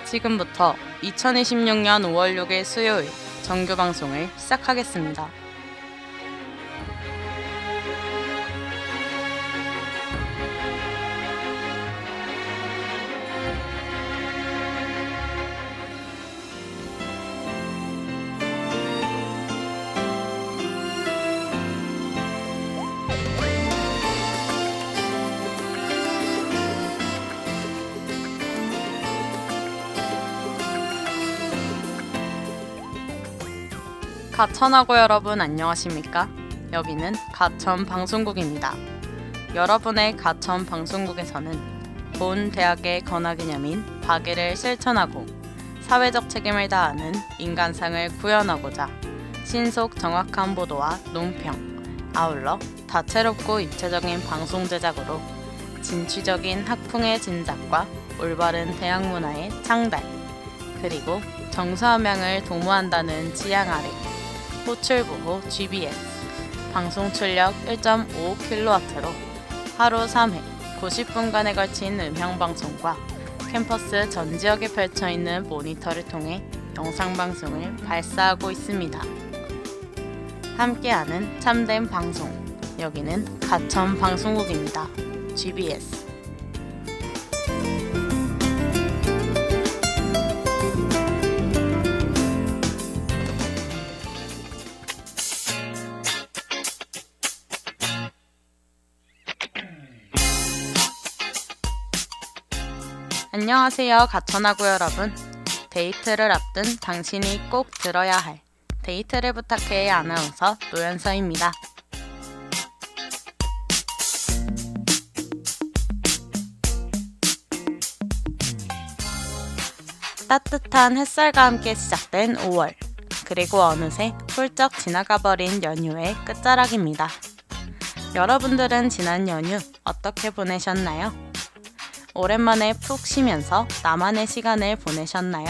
지금부터 2026년 5월 6일 수요일 정규 방송을 시작하겠습니다. 가천하고 여러분 안녕하십니까? 여기는 가천 방송국입니다. 여러분의 가천 방송국에서는 본 대학의 건화 개념인 박애를 실천하고 사회적 책임을 다하는 인간상을 구현하고자 신속 정확한 보도와 논평, 아울러 다채롭고 입체적인 방송 제작으로 진취적인 학풍의 진작과 올바른 대학 문화의 창달, 그리고 정서함양을 도모한다는 지향 아래 호출보호 GBS 방송 출력 1.5kW로 하루 3회 90분간에 걸친 음향방송과 캠퍼스 전 지역에 펼쳐있는 모니터를 통해 영상방송을 발사하고 있습니다. 함께하는 참된 방송, 여기는 가천 방송국입니다. GBS. 안녕하세요 가천하고 여러분. 데이트를 앞둔 당신이 꼭 들어야 할 데이트를 부탁해의 아나운서 노연서입니다. 따뜻한 햇살과 함께 시작된 5월, 그리고 어느새 훌쩍 지나가버린 연휴의 끝자락입니다. 여러분들은 지난 연휴 어떻게 보내셨나요? 오랜만에 푹 쉬면서 나만의 시간을 보내셨나요?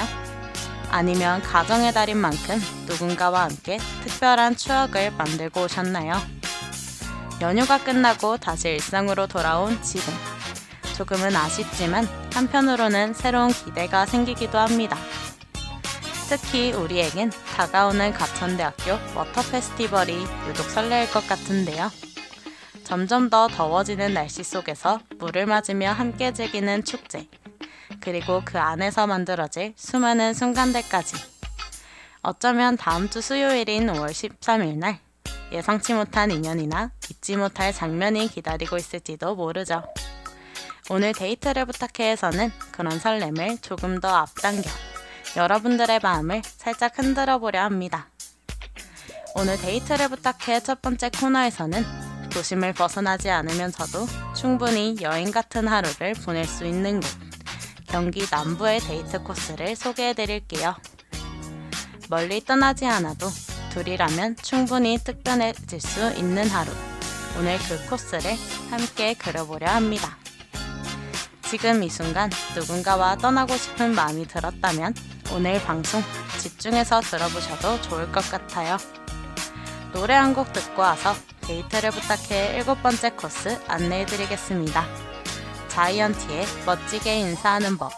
아니면 가정의 달인 만큼 누군가와 함께 특별한 추억을 만들고 오셨나요? 연휴가 끝나고 다시 일상으로 돌아온 지금, 조금은 아쉽지만 한편으로는 새로운 기대가 생기기도 합니다. 특히 우리에겐 다가오는 가천대학교 워터 페스티벌이 유독 설레일 것 같은데요. 점점 더 더워지는 날씨 속에서 물을 맞으며 함께 즐기는 축제, 그리고 그 안에서 만들어질 수많은 순간들까지. 어쩌면 다음 주 수요일인 5월 13일 날 예상치 못한 인연이나 잊지 못할 장면이 기다리고 있을지도 모르죠. 오늘 데이트를 부탁해에서는 그런 설렘을 조금 더 앞당겨 여러분들의 마음을 살짝 흔들어 보려 합니다. 오늘 데이트를 부탁해 첫 번째 코너에서는 도심을 벗어나지 않으면서도 충분히 여행 같은 하루를 보낼 수 있는 곳, 경기 남부의 데이트 코스를 소개해 드릴게요. 멀리 떠나지 않아도 둘이라면 충분히 특별해질 수 있는 하루, 오늘 그 코스를 함께 그려보려 합니다. 지금 이 순간 누군가와 떠나고 싶은 마음이 들었다면 오늘 방송 집중해서 들어보셔도 좋을 것 같아요. 노래 한 곡 듣고 와서 데이트를 부탁해 7번째 코스 안내해드리겠습니다. 자이언티의 멋지게 인사하는 법.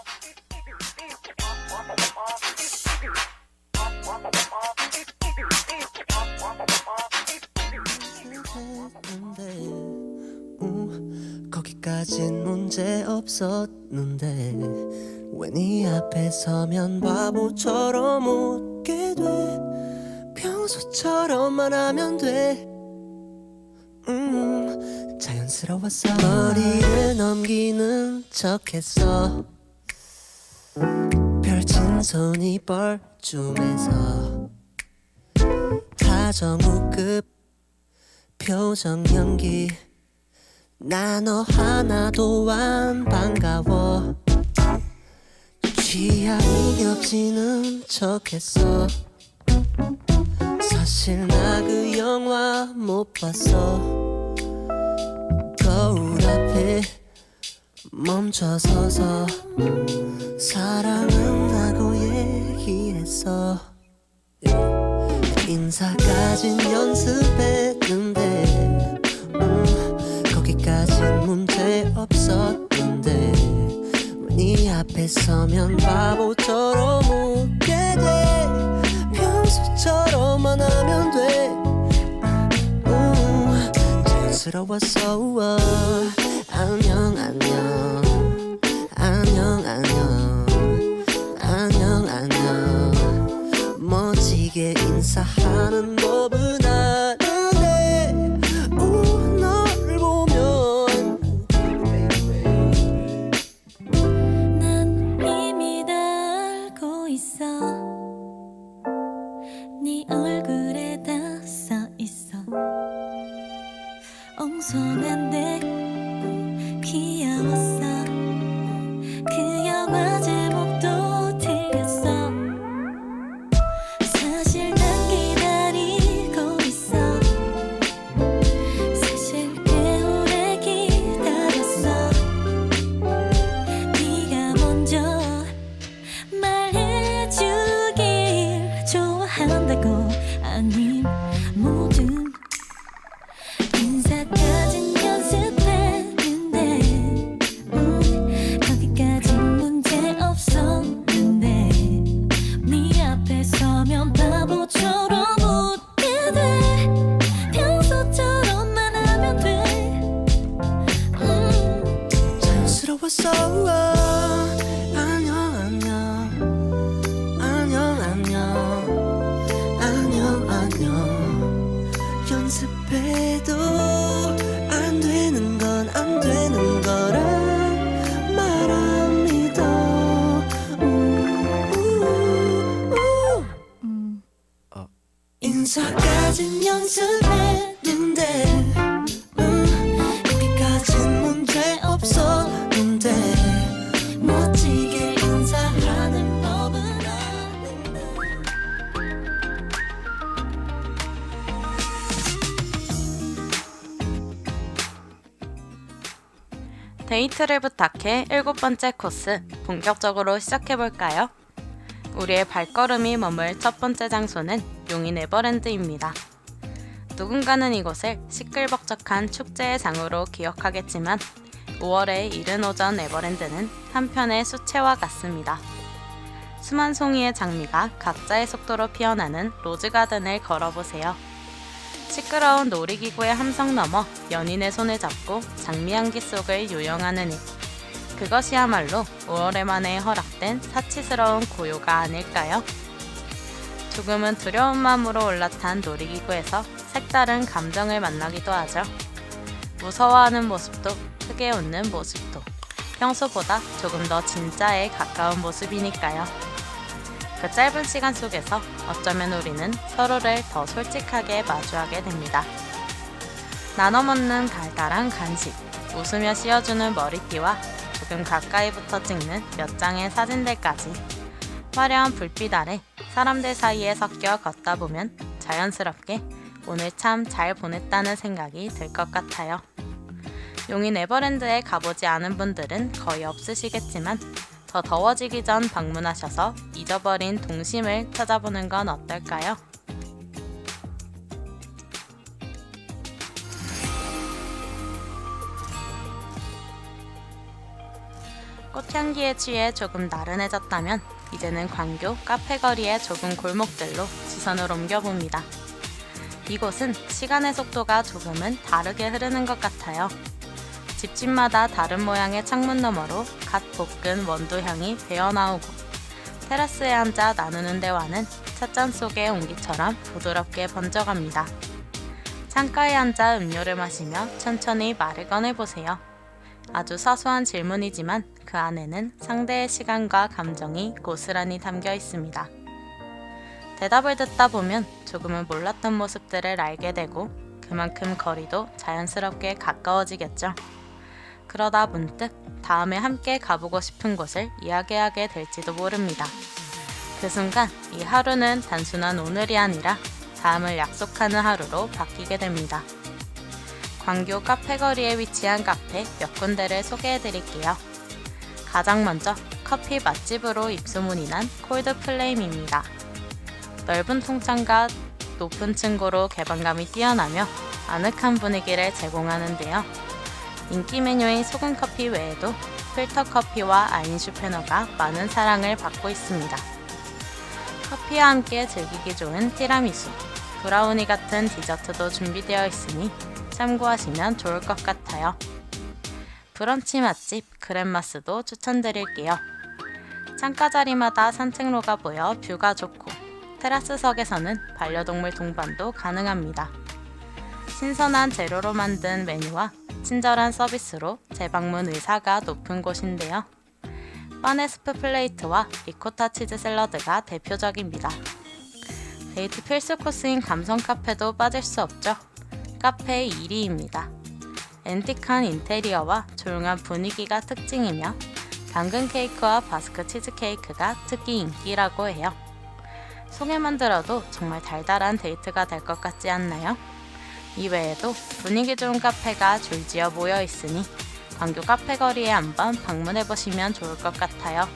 거기까진 문제 없었는데 왜 네 앞에 서면 바보처럼 웃게 돼. 평소처럼만 하면 돼. 자연스러워서 머리를 넘기는 척했어. 펼친 손이 뻘쭘해서 가정우급 표정 연기. 나 너 하나도 안 반가워. 취향이 겹치는 척했어. 사실 나 그 영화 못 봤어. 거울 앞에 멈춰서서 사랑은 하고 얘기했어. 인사까진 연습했는데 거기까진 문제 없었는데 왜 네 앞에 서면 바보처럼 웃게 돼. 평소처럼만 하면 돼. 자연스러웠어. 안녕 안녕 안녕 안녕 안녕 안녕. 멋지게 인사하는 법은 아는데 널 보면 난 이미 다 알고 있어. 네 얼굴에 다 써있어. 엉성한데 귀여웠어. 그 영화 제목도 틀렸어. 사실 난 기다리고 있어. 사실 꽤 오래 기다렸어. 네가 먼저 말해주길 좋아한다고. 아님 모든 인사까진 연습했는데 거기까진 문제 없었는데 네 앞에 서면 바보처럼 웃게 돼. 평소처럼만 하면 돼. 자연스러웠어. 안녕 안녕 안녕 안녕 안녕 안녕. 연습해도 안 되는 건 안 되는 거라 말합니다. 인사까진 연습했는데 여기까진 문제 없었는데 멋지게 인사하는 법은 아는데. 데이트를 부탁해 7번째 코스 본격적으로 시작해볼까요? 우리의 발걸음이 머물 첫 번째 장소는 용인 에버랜드입니다. 누군가는 이곳을 시끌벅적한 축제의 장으로 기억하겠지만 5월의 이른 오전 에버랜드는 한편의 수채화 같습니다. 수만 송이의 장미가 각자의 속도로 피어나는 로즈가든을 걸어보세요. 시끄러운 놀이기구의 함성 너머 연인의 손을 잡고 장미향기 속을 요영하는 일. 그것이야말로 5월에 만에 허락된 사치스러운 고요가 아닐까요? 조금은 두려운 마음으로 올라탄 놀이기구에서 색다른 감정을 만나기도 하죠. 무서워하는 모습도 크게 웃는 모습도 평소보다 조금 더 진짜에 가까운 모습이니까요. 그 짧은 시간 속에서 어쩌면 우리는 서로를 더 솔직하게 마주하게 됩니다. 나눠 먹는 달달한 간식, 웃으며 씌워주는 머리띠와 조금 가까이 붙어 찍는 몇 장의 사진들까지 화려한 불빛 아래 사람들 사이에 섞여 걷다 보면 자연스럽게 오늘 참 잘 보냈다는 생각이 들 것 같아요. 용인 에버랜드에 가보지 않은 분들은 거의 없으시겠지만 더 더워지기 전 방문하셔서 잊어버린 동심을 찾아보는 건 어떨까요? 꽃향기에 취해 조금 나른해졌다면 이제는 광교 카페거리의 좁은 골목들로 시선을 옮겨봅니다. 이곳은 시간의 속도가 조금은 다르게 흐르는 것 같아요. 집집마다 다른 모양의 창문 너머로 갓 볶은 원두향이 배어나오고 테라스에 앉아 나누는 대화는 찻잔 속의 온기처럼 부드럽게 번져갑니다. 창가에 앉아 음료를 마시며 천천히 말을 꺼내보세요. 아주 사소한 질문이지만 그 안에는 상대의 시간과 감정이 고스란히 담겨 있습니다. 대답을 듣다 보면 조금은 몰랐던 모습들을 알게 되고 그만큼 거리도 자연스럽게 가까워지겠죠. 그러다 문득 다음에 함께 가보고 싶은 곳을 이야기하게 될지도 모릅니다. 그 순간 이 하루는 단순한 오늘이 아니라 다음을 약속하는 하루로 바뀌게 됩니다. 광교 카페거리에 위치한 카페 몇 군데를 소개해드릴게요. 가장 먼저 커피 맛집으로 입소문이 난 콜드플레임입니다. 넓은 통창과 높은 층고로 개방감이 뛰어나며 아늑한 분위기를 제공하는데요. 인기 메뉴인 소금 커피 외에도 필터 커피와 아인슈페너가 많은 사랑을 받고 있습니다. 커피와 함께 즐기기 좋은 티라미수, 브라우니 같은 디저트도 준비되어 있으니 참고하시면 좋을 것 같아요. 브런치 맛집 그랜마스도 추천드릴게요. 창가 자리마다 산책로가 보여 뷰가 좋고 테라스석에서는 반려동물 동반도 가능합니다. 신선한 재료로 만든 메뉴와 친절한 서비스로 재방문 의사가 높은 곳인데요. 빠네스프 플레이트와 리코타 치즈 샐러드가 대표적입니다. 데이트 필수 코스인 감성 카페도 빠질 수 없죠. 카페의 1위입니다. 앤틱한 인테리어와 조용한 분위기가 특징이며 당근 케이크와 바스크 치즈 케이크가 특히 인기라고 해요. 소개만 들어도 정말 달달한 데이트가 될 것 같지 않나요? 이외에도 분위기 좋은 카페가 줄지어 모여 있으니 광교 카페 거리에 한번 방문해 보시면 좋을 것 같아요.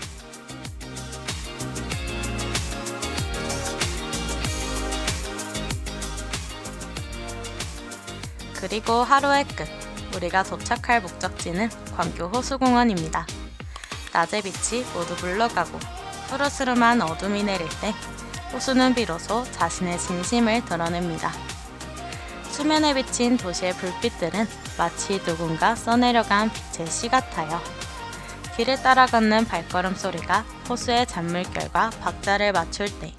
그리고 하루의 끝, 우리가 도착할 목적지는 광교 호수공원입니다. 낮의 빛이 모두 물러가고 푸르스름한 어둠이 내릴 때 호수는 비로소 자신의 진심을 드러냅니다. 수면에 비친 도시의 불빛들은 마치 누군가 써내려간 빛의 시 같아요. 길을 따라 걷는 발걸음 소리가 호수의 잔물결과 박자를 맞출 때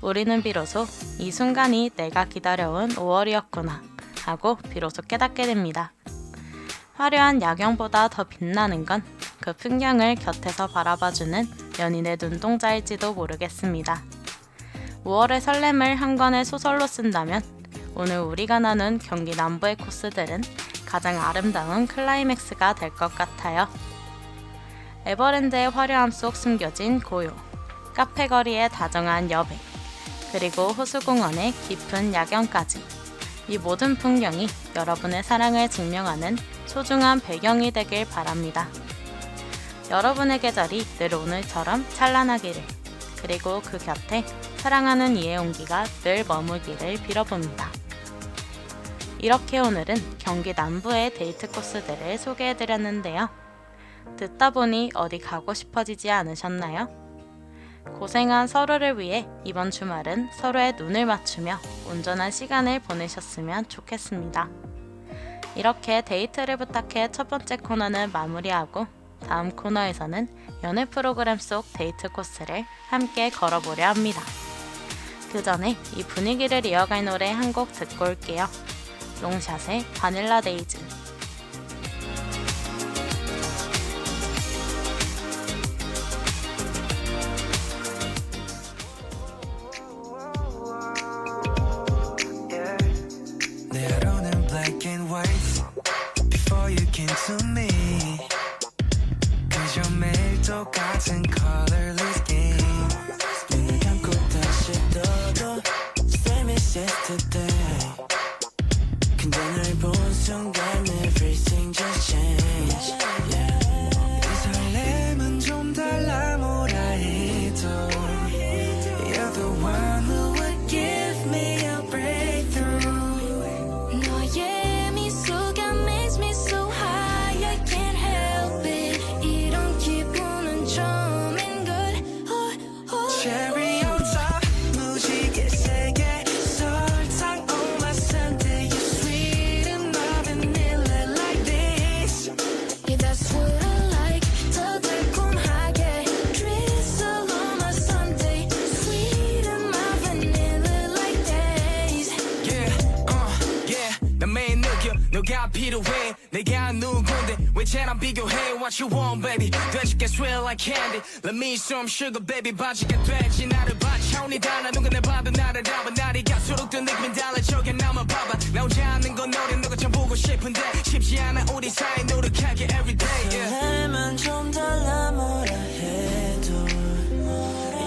우리는 비로소 이 순간이 내가 기다려온 5월이었구나 하고 비로소 깨닫게 됩니다. 화려한 야경보다 더 빛나는 건 그 풍경을 곁에서 바라봐주는 연인의 눈동자일지도 모르겠습니다. 5월의 설렘을 한 권의 소설로 쓴다면 오늘 우리가 나눈 경기 남부의 코스들은 가장 아름다운 클라이맥스가 될 것 같아요. 에버랜드의 화려함 속 숨겨진 고요, 카페 거리의 다정한 여백, 그리고 호수공원의 깊은 야경까지 이 모든 풍경이 여러분의 사랑을 증명하는 소중한 배경이 되길 바랍니다. 여러분의 계절이 늘 오늘처럼 찬란하기를, 그리고 그 곁에 사랑하는 이의 온기가 늘 머물기를 빌어봅니다. 이렇게 오늘은 경기 남부의 데이트 코스들을 소개해드렸는데요. 듣다 보니 어디 가고 싶어지지 않으셨나요? 고생한 서로를 위해 이번 주말은 서로의 눈을 맞추며 온전한 시간을 보내셨으면 좋겠습니다. 이렇게 데이트를 부탁해 첫 번째 코너는 마무리하고 다음 코너에서는 연애 프로그램 속 데이트 코스를 함께 걸어보려 합니다. 그 전에 이 분위기를 이어갈 노래 한 곡 듣고 올게요. 롱샷의 바닐라 데이즈. 내 하루는 black and white before you came to me. 그저 매일 똑같은 colorless game. 눈을 감고 다시 떠도 same as yesterday. 근데 널 본 순간 everything just changed. 이 설렘은 좀 달라 뭐라 해도 You're the one who would give me a breakthrough. 너의 미소가 makes me so high I can't help it 이런 기분은 처음인걸 Cherry on top 무지개 세게 설탕 on my sundae. You're sweet and my vanilla like this. Yeah, that's what I like 더 달콤하게 drizzle on my sundae Sweet and my vanilla like this Yeah, yeah. 난 매일 느껴 너가 필요해. 내가 누군데 왜 쟤랑 비교해. What you want baby. 돼지게 sweet like candy. Let me some sugar baby. 바지가 되지 나를 봐. 차원이 달라 누가 내 봐도 나를 알아. 날이 갈수록 더 느낌이 달라. 저기 나만 봐봐. 나 혼자 하는 건 너를 누가 좀 보고 싶은데 쉽지 않아 우리 사이 노력하게 everyday. Yeah. 설렘은 좀 달라 뭐라 해도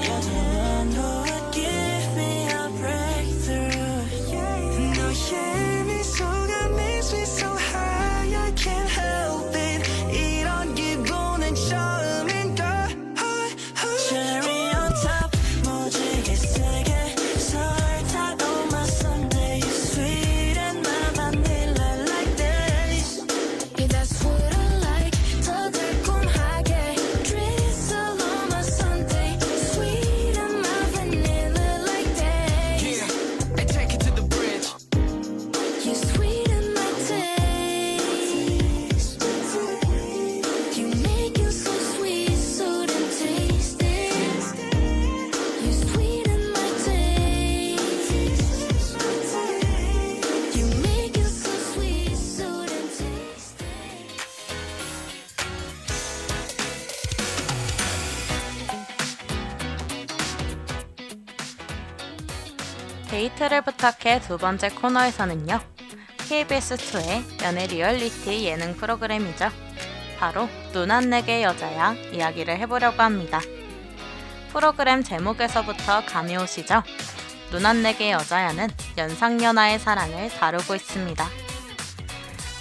You're the one who would give me a breakthrough. 너의 미소가 makes me so high I can't help it 이런 기분은 처음인걸. Cherry on top 무지개 세게 설탕 on my sundae. Sweet and my vanilla like this. Yeah, that's what 데이트를 부탁해 두 번째 코너에서는요. KBS2의 연애 리얼리티 예능 프로그램이죠. 바로 눈 안 내게 여자야 이야기를 해보려고 합니다. 프로그램 제목에서부터 감이 오시죠? 눈 안 내게 여자야는 연상연하의 사랑을 다루고 있습니다.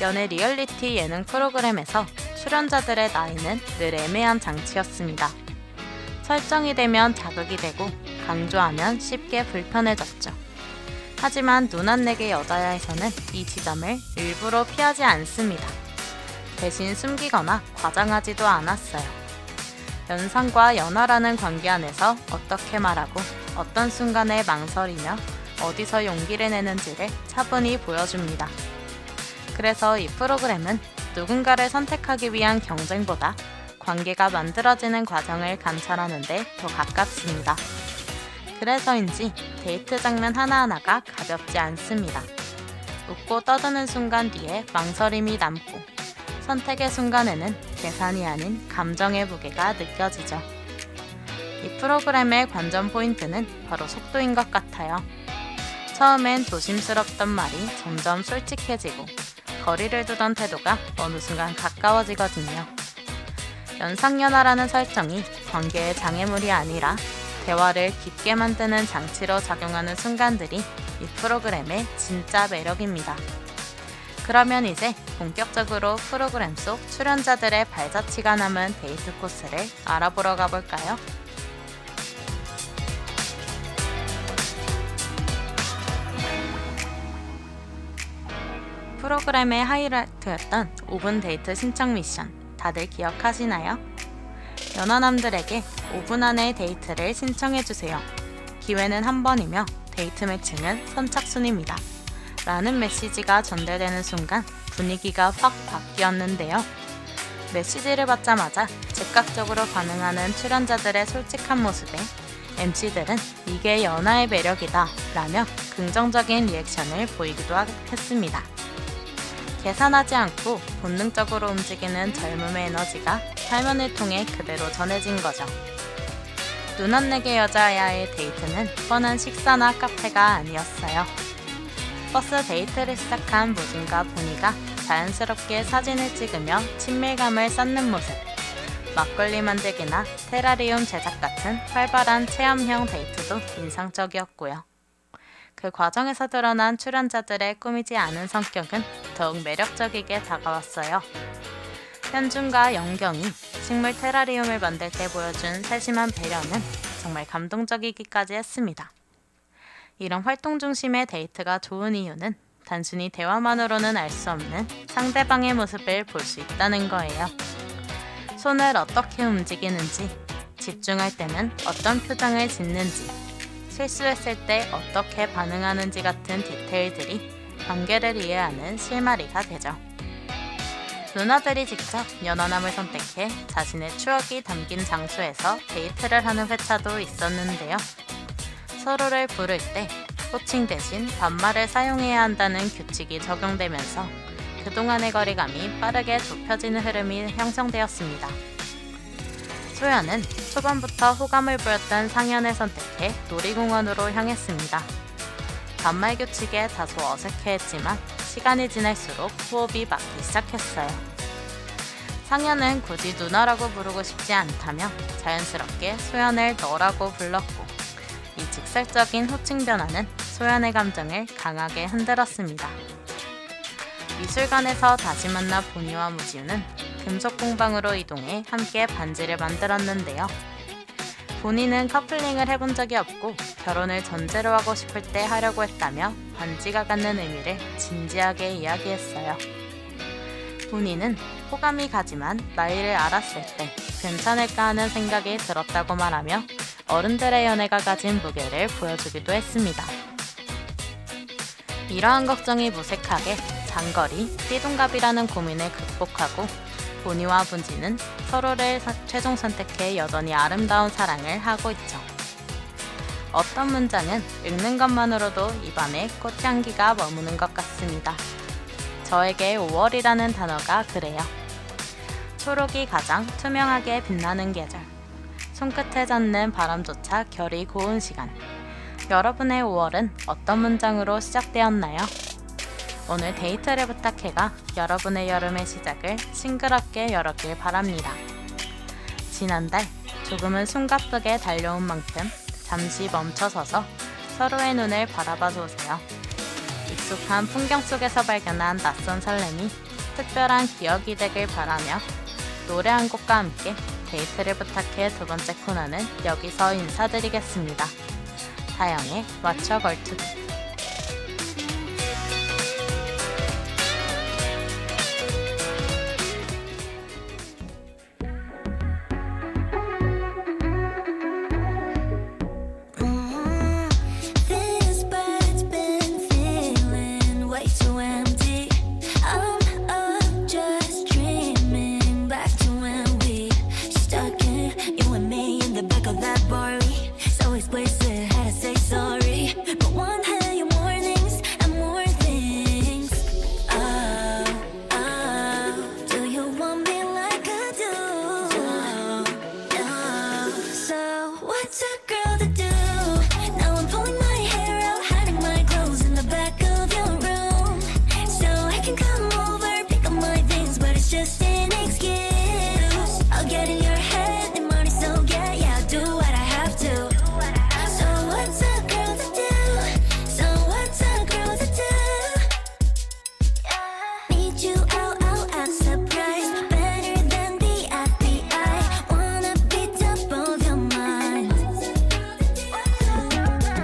연애 리얼리티 예능 프로그램에서 출연자들의 나이는 늘 애매한 장치였습니다. 설정이 되면 자극이 되고 강조하면 쉽게 불편해졌죠. 하지만 눈 안 내게 여자야에서는 이 지점을 일부러 피하지 않습니다. 대신 숨기거나 과장하지도 않았어요. 연상과 연하라는 관계 안에서 어떻게 말하고 어떤 순간에 망설이며 어디서 용기를 내는지를 차분히 보여줍니다. 그래서 이 프로그램은 누군가를 선택하기 위한 경쟁보다 관계가 만들어지는 과정을 관찰하는 데 더 가깝습니다. 그래서인지 데이트 장면 하나하나가 가볍지 않습니다. 웃고 떠드는 순간 뒤에 망설임이 남고 선택의 순간에는 계산이 아닌 감정의 무게가 느껴지죠. 이 프로그램의 관전 포인트는 바로 속도인 것 같아요. 처음엔 조심스럽던 말이 점점 솔직해지고 거리를 두던 태도가 어느 순간 가까워지거든요. 연상연하라는 설정이 관계의 장애물이 아니라 대화를 깊게 만드는 장치로 작용하는 순간들이 이 프로그램의 진짜 매력입니다. 그러면 이제 본격적으로 프로그램 속 출연자들의 발자취가 남은 데이트 코스를 알아보러 가볼까요? 프로그램의 하이라이트였던 5분 데이트 신청 미션 다들 기억하시나요? 연하남들에게 5분 안에 데이트를 신청해주세요. 기회는 한 번이며 데이트 매칭은 선착순입니다. 라는 메시지가 전달되는 순간 분위기가 확 바뀌었는데요. 메시지를 받자마자 즉각적으로 반응하는 출연자들의 솔직한 모습에 MC들은 이게 연하의 매력이다 라며 긍정적인 리액션을 보이기도 했습니다. 계산하지 않고 본능적으로 움직이는 젊음의 에너지가 화면을 통해 그대로 전해진 거죠. 눈 안 내게 여자야의 데이트는 뻔한 식사나 카페가 아니었어요. 버스 데이트를 시작한 무진과 보니가 자연스럽게 사진을 찍으며 친밀감을 쌓는 모습, 막걸리 만들기나 테라리움 제작 같은 활발한 체험형 데이트도 인상적이었고요. 그 과정에서 드러난 출연자들의 꾸미지 않은 성격은 더욱 매력적이게 다가왔어요. 현준과 영경이 식물 테라리움을 만들 때 보여준 세심한 배려는 정말 감동적이기까지 했습니다. 이런 활동 중심의 데이트가 좋은 이유는 단순히 대화만으로는 알 수 없는 상대방의 모습을 볼 수 있다는 거예요. 손을 어떻게 움직이는지, 집중할 때는 어떤 표정을 짓는지, 실수했을 때 어떻게 반응하는지 같은 디테일들이 관계를 이해하는 실마리가 되죠. 누나들이 직접 연하남을 선택해 자신의 추억이 담긴 장소에서 데이트를 하는 회차도 있었는데요. 서로를 부를 때 호칭 대신 반말을 사용해야 한다는 규칙이 적용되면서 그동안의 거리감이 빠르게 좁혀지는 흐름이 형성되었습니다. 소연은 초반부터 호감을 보였던 상현을 선택해 놀이공원으로 향했습니다. 반말 규칙에 다소 어색해했지만 시간이 지날수록 호흡이 맞기 시작했어요. 상현은 굳이 누나라고 부르고 싶지 않다며 자연스럽게 소연을 너라고 불렀고 이 직설적인 호칭 변화는 소연의 감정을 강하게 흔들었습니다. 미술관에서 다시 만나 보니와 무지우는 금속 공방으로 이동해 함께 반지를 만들었는데요. 본인은 커플링을 해본 적이 없고 결혼을 전제로 하고 싶을 때 하려고 했다며 반지가 갖는 의미를 진지하게 이야기했어요. 본인은 호감이 가지만 나이를 알았을 때 괜찮을까 하는 생각이 들었다고 말하며 어른들의 연애가 가진 무게를 보여주기도 했습니다. 이러한 걱정이 무색하게 장거리, 띠동갑이라는 고민을 극복하고 보니와 분지는 서로를 최종 선택해 여전히 아름다운 사랑을 하고 있죠. 어떤 문장은 읽는 것만으로도 입안에 꽃향기가 머무는 것 같습니다. 저에게 5월이라는 단어가 그래요. 초록이 가장 투명하게 빛나는 계절. 손끝에 닿는 바람조차 결이 고운 시간. 여러분의 5월은 어떤 문장으로 시작되었나요? 오늘 데이트를 부탁해가 여러분의 여름의 시작을 싱그럽게 열었길 바랍니다. 지난달 조금은 숨가쁘게 달려온 만큼 잠시 멈춰서서 서로의 눈을 바라봐 보세요. 익숙한 풍경 속에서 발견한 낯선 설렘이 특별한 기억이 되길 바라며 노래 한 곡과 함께 데이트를 부탁해 두 번째 코너는 여기서 인사드리겠습니다. 다영의 맞춰 걸투기. This bed's been feeling way too empty. I'm up just dreaming back to when we stuck in, you and me in the back of that bar. So explicit, had to say sorry. But one hell, you mornings and more things. Oh, oh, do you want me like I do? Oh, oh. So what's a girl to do? Now I'm pulling my hair out, hiding my clothes in the back of your room. So I can come over, pick up my things, but it's just an excuse. I'll get in your head, the money so yeah, I'll do what I have to. So what's a girl to do? So what's a girl to do? Need you out at surprise, better than the FBI. Wanna be top of your mind.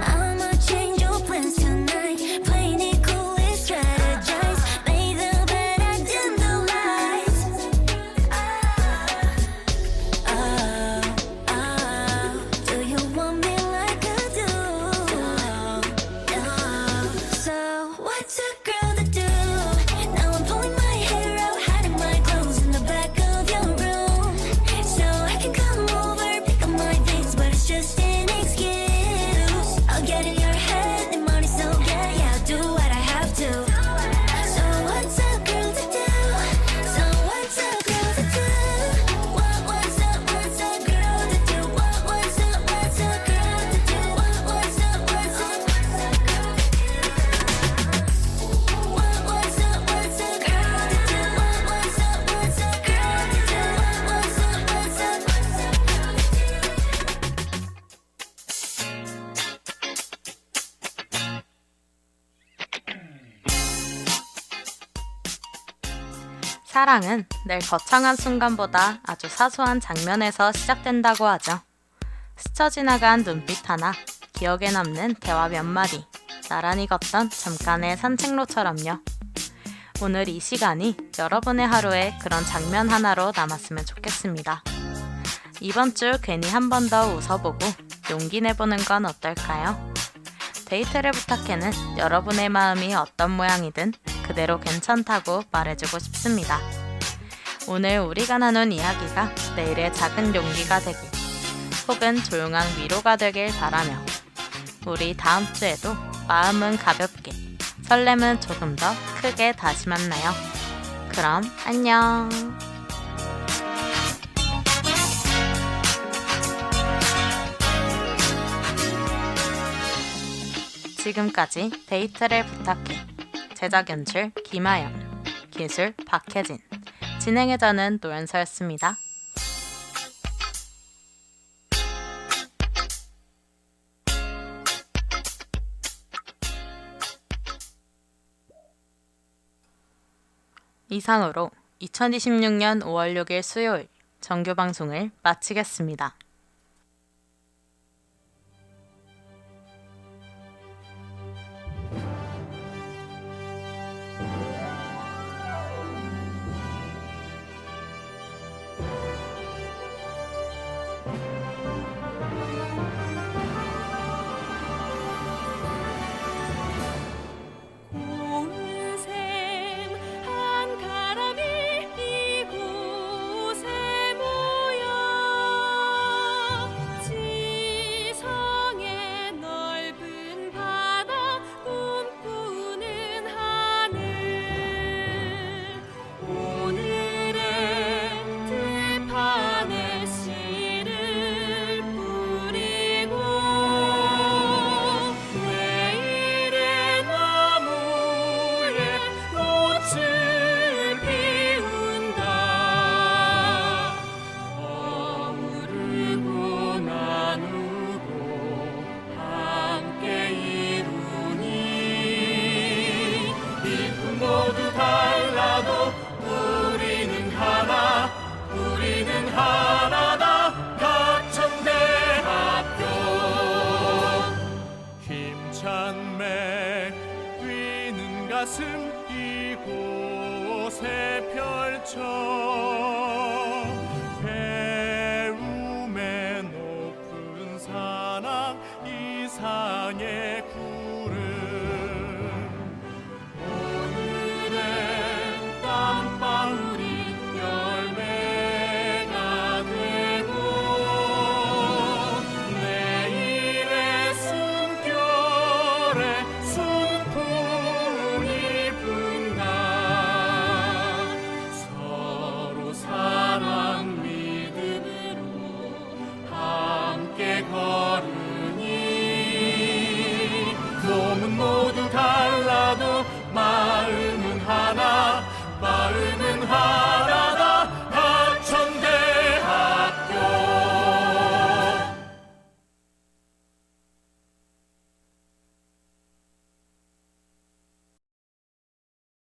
I'ma change your plans tonight. Playing it cool is strategize. Lay the bed and dim the lights. Oh, oh, do you want me like I do? Oh, so what's a girl to do? Now I'm pulling my hair out, hiding my clothes in the back of your room. So I can come over, pick up my things, but it's just an excuse. I'll get in your head, the money so yeah, I'll do what I have to. So what's a girl to do? So what's a girl to do? What's a girl to do? What's a girl to do? What's a girl to do? What's a girl to do? 사랑은 늘 거창한 순간보다 아주 사소한 장면에서 시작된다고 하죠. 스쳐 지나간 눈빛 하나, 기억에 남는 대화 몇 마디, 나란히 걷던 잠깐의 산책로처럼요. 오늘 이 시간이 여러분의 하루에 그런 장면 하나로 남았으면 좋겠습니다. 이번 주 괜히 한 번 더 웃어보고 용기 내보는 건 어떨까요? 데이트를 부탁해는 여러분의 마음이 어떤 모양이든 그대로 괜찮다고 말해주고 싶습니다. 오늘 우리가 나눈 이야기가 내일의 작은 용기가 되길, 혹은 조용한 위로가 되길 바라며 우리 다음 주에도 마음은 가볍게, 설렘은 조금 더 크게 다시 만나요. 그럼 안녕. 지금까지 데이트를 부탁해. 제작 연출 김아연, 기술 박혜진, 진행의 저는 노연서였습니다. 이상으로 2026년 5월 6일 수요일 정규 방송을 마치겠습니다. 한 가람이 이곳에 모여 저